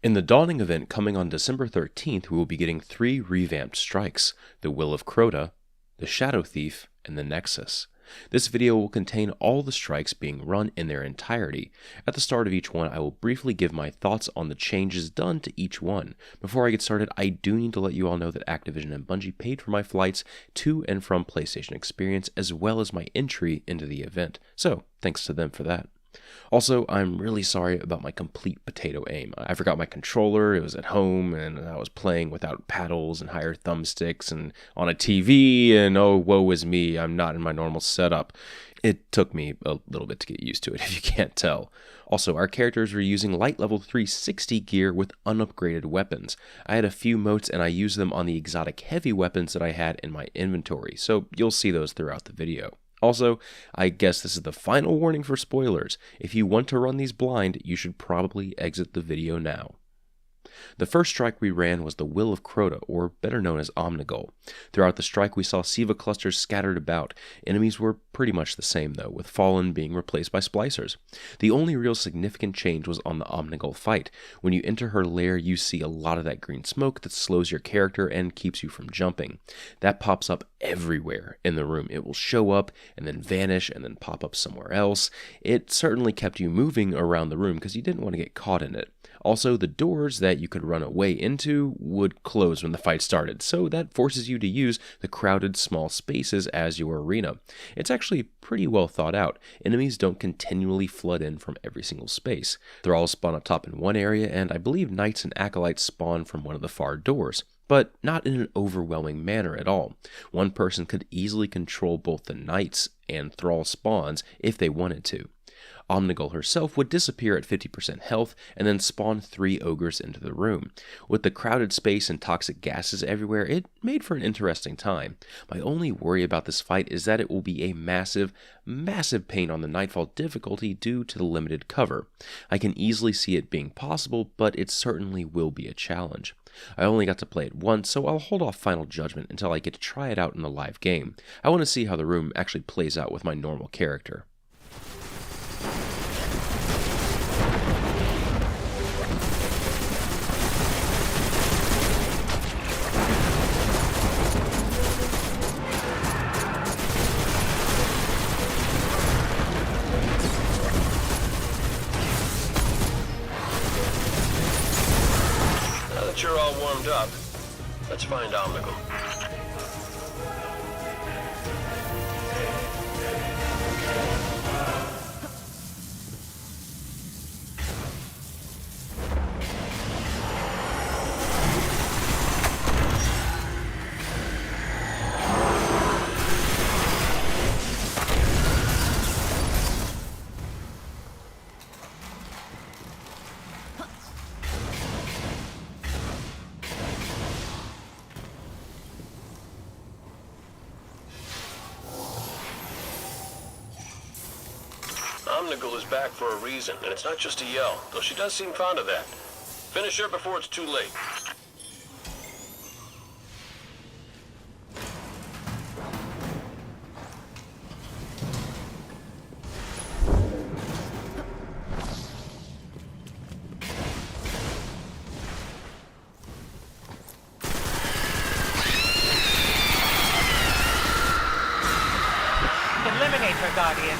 In the Dawning event coming on December 13th, we will be getting 3 revamped strikes: the Will of Crota, the Shadow Thief, and the Nexus. This video will contain all the strikes being run in their entirety. At the start of each one, I will briefly give my thoughts on the changes done to each one. Before I get started, I do need to let you all know that Activision and Bungie paid for my flights to and from PlayStation Experience, as well as my entry into the event, so thanks to them for that. Also, I'm really sorry about my complete potato aim. I forgot my controller, it was at home, and I was playing without paddles and higher thumbsticks and on a TV, and oh, woe is me, I'm not in my normal setup. It took me a little bit to get used to it, if you can't tell. Also, our characters were using light level 360 gear with unupgraded weapons. I had a few motes and I used them on the exotic heavy weapons that I had in my inventory, so you'll see those throughout the video. Also, I guess this is the final warning for spoilers. If you want to run these blind, you should probably exit the video now. The first strike we ran was the Will of Crota, or better known as Omnigul. Throughout the strike, we saw Siva clusters scattered about. Enemies were pretty much the same though, with Fallen being replaced by Splicers. The only real significant change was on the Omnigul fight. When you enter her lair, you see a lot of that green smoke that slows your character and keeps you from jumping. That pops up everywhere in the room. It will show up and then vanish and then pop up somewhere else. It certainly kept you moving around the room because you didn't want to get caught in it. Also, the doors that you could run away into would close when the fight started, so that forces you to use the crowded small spaces as your arena. It's actually pretty well thought out. Enemies don't continually flood in from every single space. Thralls spawn up top in one area, and I believe Knights and Acolytes spawn from one of the far doors, but not in an overwhelming manner at all. One person could easily control both the Knights and Thrall spawns if they wanted to. Omnigul herself would disappear at 50% health and then spawn 3 ogres into the room. With the crowded space and toxic gases everywhere, it made for an interesting time. My only worry about this fight is that it will be a massive pain on the Nightfall difficulty due to the limited cover. I can easily see it being possible, but it certainly will be a challenge. I only got to play it once, so I'll hold off final judgment until I get to try it out in the live game. I want to see how the room actually plays out with my normal character. You're all warmed up. Let's find Omnigul. Omnigul is back for a reason, and it's not just a yell, though she does seem fond of that. Finish her before it's too late. Eliminate her, Guardian.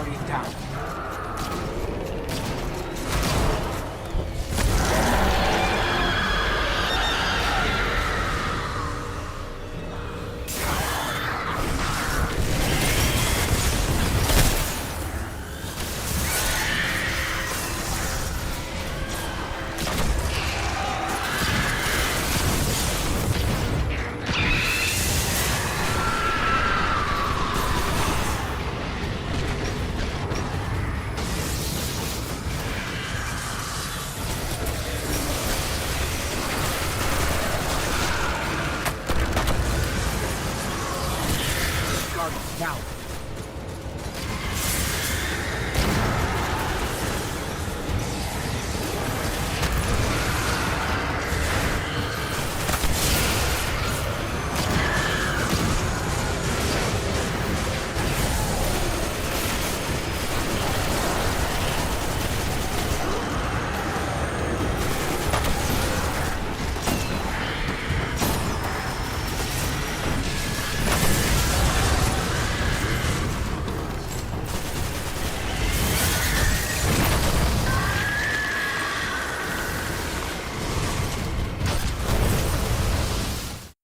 Being down. Now.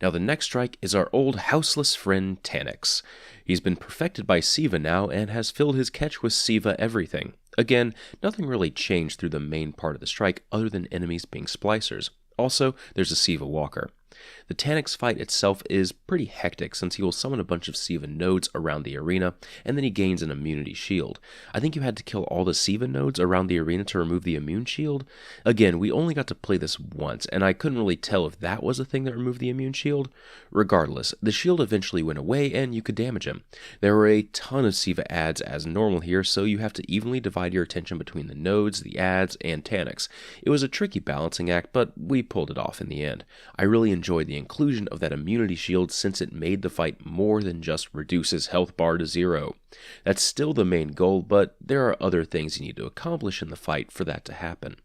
Now the next strike is our old houseless friend Taniks. He's been perfected by Siva now and has filled his catch with Siva everything. Again, nothing really changed through the main part of the strike other than enemies being splicers. Also, there's a Siva walker. The Taniks fight itself is pretty hectic since he will summon a bunch of Siva nodes around the arena, and then he gains an immunity shield. I think you had to kill all the Siva nodes around the arena to remove the immune shield. Again, we only got to play this once, and I couldn't really tell if that was the thing that removed the immune shield. Regardless, the shield eventually went away and you could damage him. There were a ton of Siva adds as normal here, so you have to evenly divide your attention between the nodes, the adds, and Taniks. It was a tricky balancing act, but we pulled it off in the end. I really enjoyed the inclusion of that immunity shield since it made the fight more than just reduce his health bar to 0. That's still the main goal, but there are other things you need to accomplish in the fight for that to happen.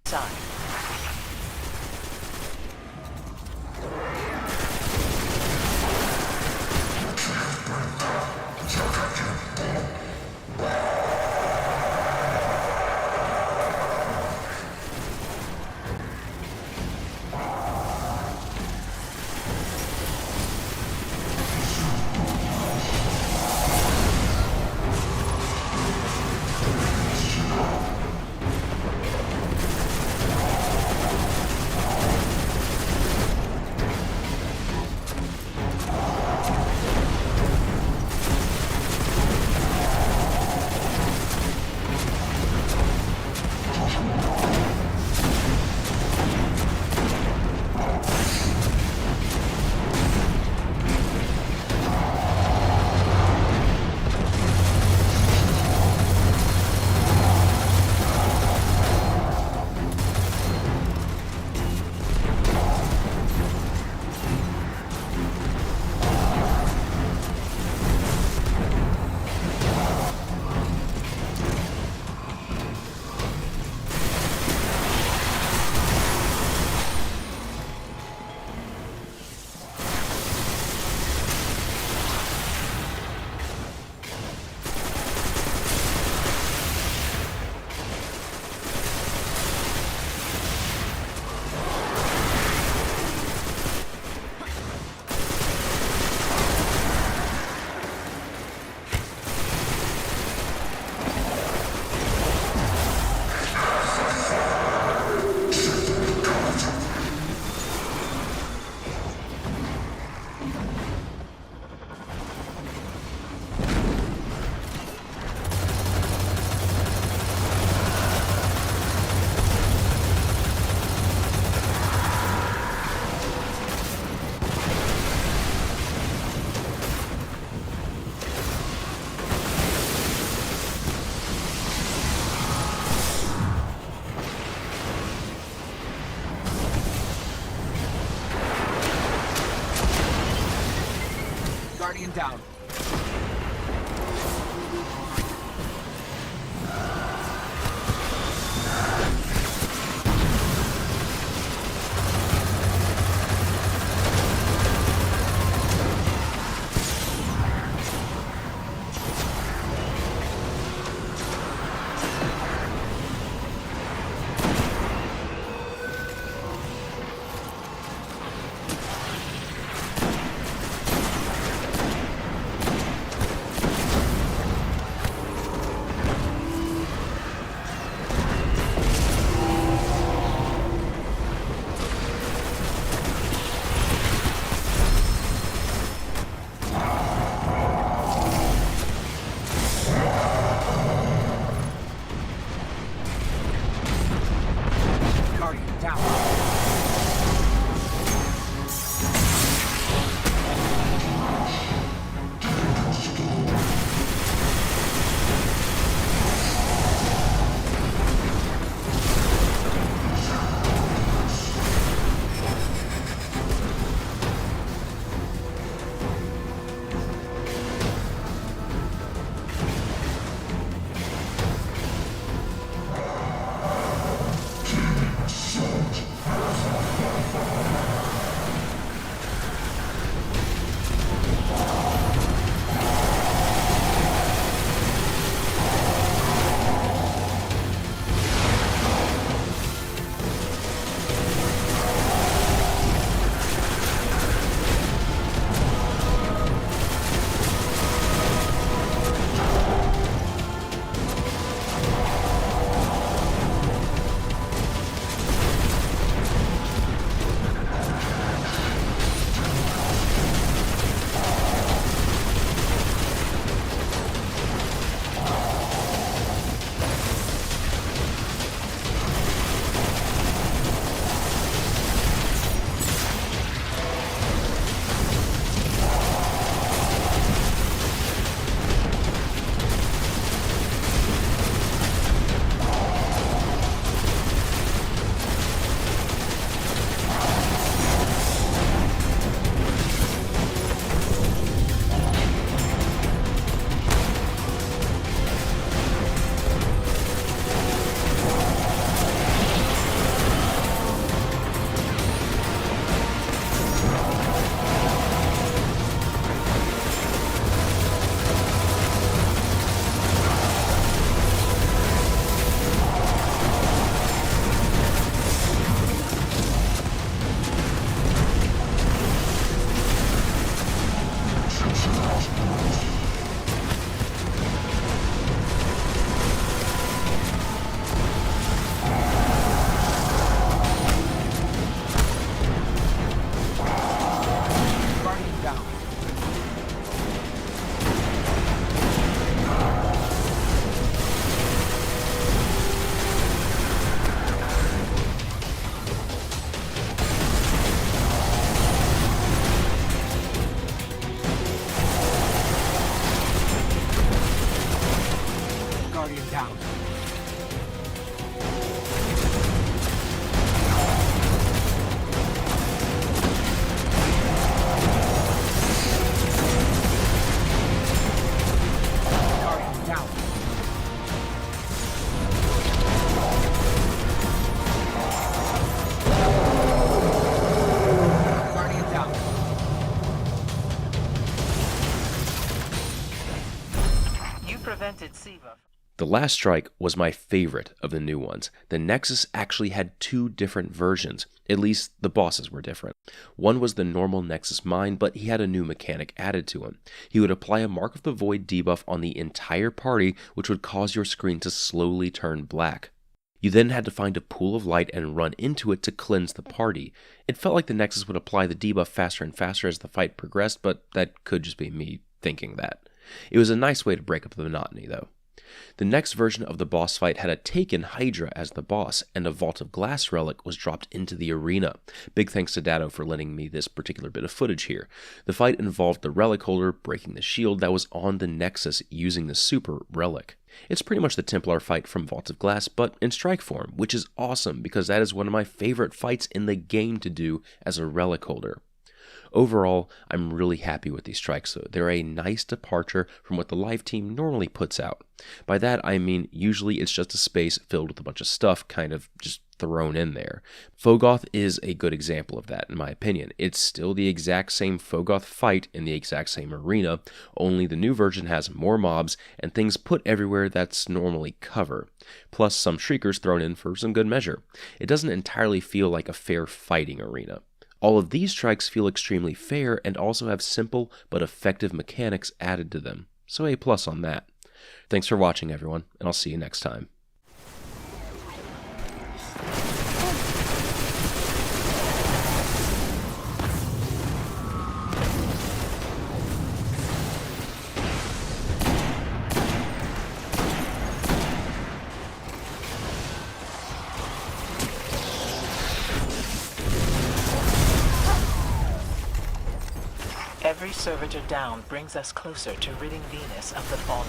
down. Guardian down. Guardian down. You prevented Siva. The last strike was my favorite of the new ones. The Nexus actually had two different versions. At least the bosses were different. One was the normal Nexus mine, but he had a new mechanic added to him. He would apply a Mark of the Void debuff on the entire party, which would cause your screen to slowly turn black. You then had to find a pool of light and run into it to cleanse the party. It felt like the Nexus would apply the debuff faster and faster as the fight progressed, but that could just be me thinking that. It was a nice way to break up the monotony, though. The next version of the boss fight had a Taken Hydra as the boss, and a Vault of Glass relic was dropped into the arena. Big thanks to Datto for lending me this particular bit of footage here. The fight involved the relic holder breaking the shield that was on the Nexus using the super relic. It's pretty much the Templar fight from Vault of Glass, but in strike form, which is awesome because that is one of my favorite fights in the game to do as a relic holder. Overall, I'm really happy with these strikes though. They're a nice departure from what the live team normally puts out. By that I mean usually it's just a space filled with a bunch of stuff kind of just thrown in there. Fogoth is a good example of that in my opinion. It's still the exact same Fogoth fight in the exact same arena, only the new version has more mobs and things put everywhere that's normally cover, plus some shriekers thrown in for some good measure. It doesn't entirely feel like a fair fighting arena. All of these strikes feel extremely fair and also have simple but effective mechanics added to them, so A+ on that. Thanks for watching everyone, and I'll see you next time. Every servitor down brings us closer to ridding Venus of the fallen.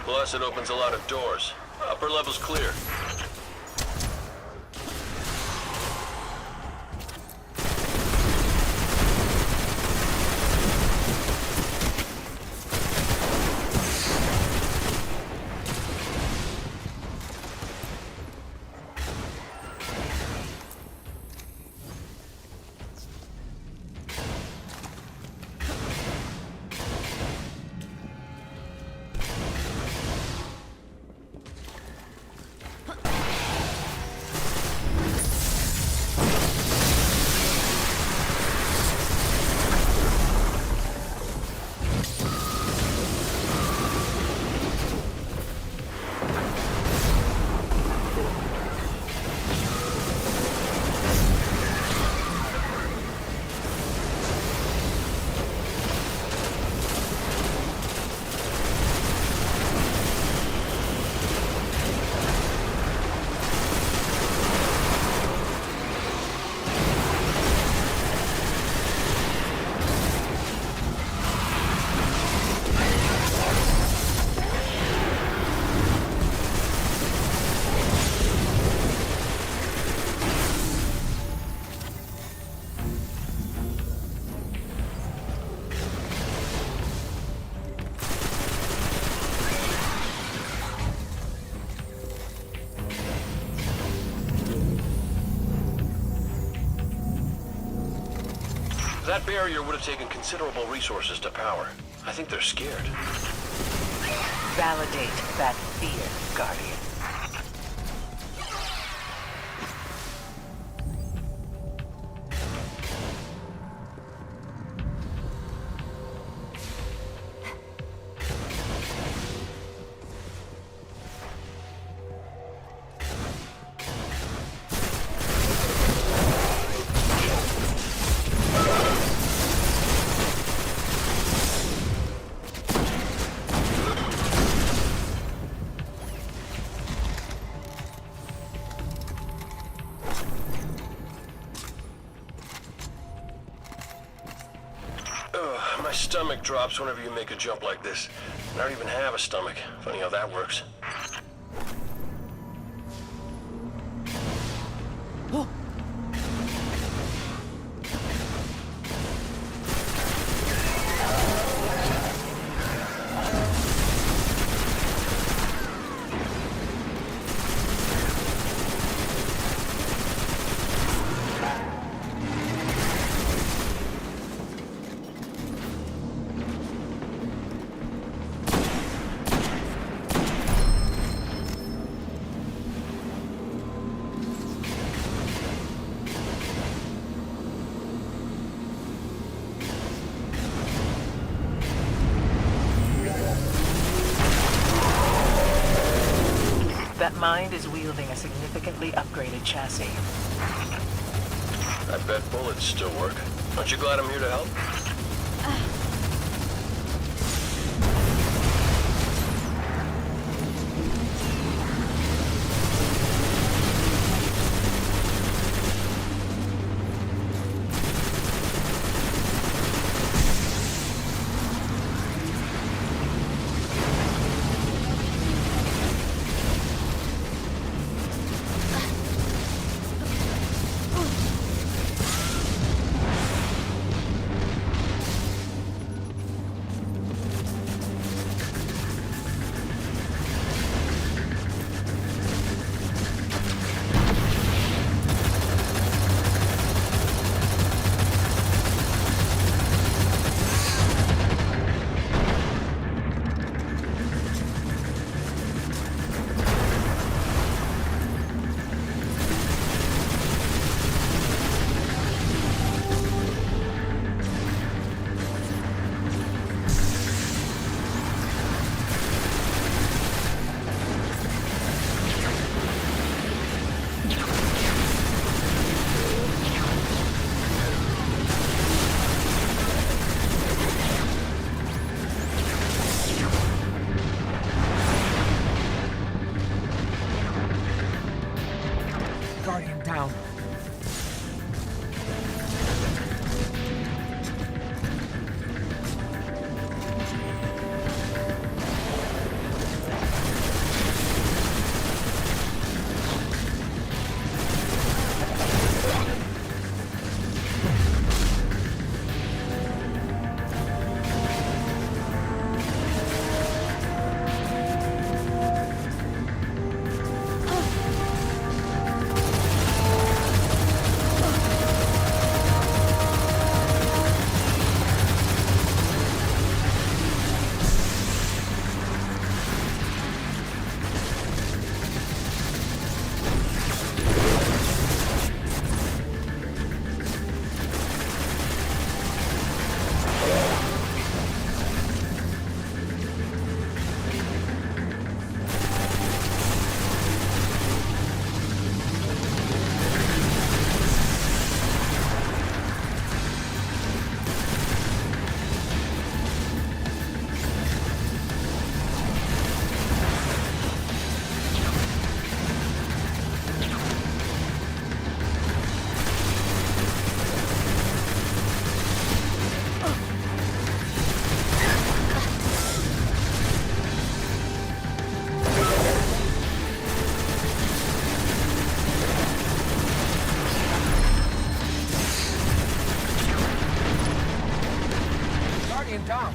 Plus, it opens a lot of doors. Upper level's clear. That barrier would have taken considerable resources to power. I think they're scared. Validate that fear, Guardian. stomach drops whenever you make a jump like this. And I don't even have a stomach. Funny how that works. That mind is wielding a significantly upgraded chassis. I bet bullets still work. Aren't you glad I'm here to help? Guardian down. Guardian down.